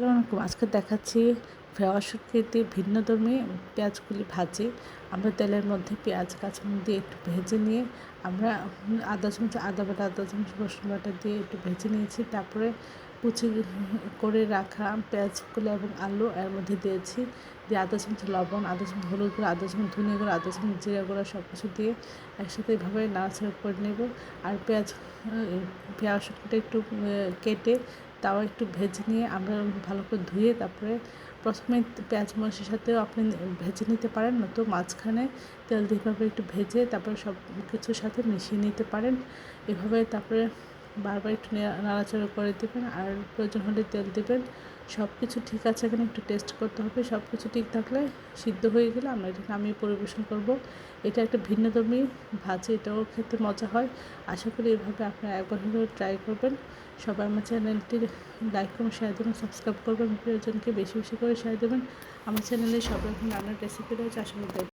আসসালামু আলাইকুম। আজকে দেখাচ্ছি ফেওয়া ভিন্নধর্মী পেঁয়াজগুলি ভাজি। আমরা তেলের মধ্যে পেঁয়াজ কাঁচামরিচ দিয়ে একটু ভেজে নিয়ে আমরা আদা চামচ আদা বাটা, আদা চামচ রসুন বাটা দিয়ে একটু ভেজে নিয়েছি। তারপরে কুচি করে রাখা পেঁয়াজগুলো এবং আলু এর মধ্যে দিয়েছি। দিয়ে আদা চামচ লবণ, আদা চামচ হলুদ গুঁড়ো, আদা চামচ ধনিয়া গুঁড়ো, আদা চামচ জিরা গুঁড়ো সব কিছু দিয়ে একসাথে এভাবে নাড়াচাড়া করে নেব। আর পেঁয়াজ শুটকিটা একটু কেটে তাও একটু ভেজে নিয়ে আমরা ভালো করে ধুয়ে তারপরে প্রথমে পেঁয়াজ মরিচের সাথেও আপনি ভেজে নিতে পারেন, নয়তো মাঝখানে তেল দিয়ে একটু ভেজে তারপরে সব কিছুর সাথে মিশিয়ে নিতে পারেন। এভাবে তারপরে বারবার একটু নাড়াচাড়া করে দেবেন আর প্রয়োজন হলে তেল দেবেন। সব কিছু ঠিক আছে কিনা একটু টেস্ট করতে হবে। সব কিছু ঠিক থাকলে সিদ্ধ হয়ে গেলে আমরা এটাকে নামিয়ে পরিবেশন করব। এটা একটা ভিন্নধর্মী ভাজি, এটাও খেতে মজা হয়। আশা করি এভাবে আপনারা একবার হলেও ট্রাই করবেন। সবাই আমার চ্যানেলটি লাইক করুন, শেয়ার দেবেন, সাবস্ক্রাইব করবেন, প্রিয়জনকে বেশি বেশি করে শেয়ার দেবেন। আমার চ্যানেলে সব রকম রান্নার রেসিপি রয়েছে, আশা করি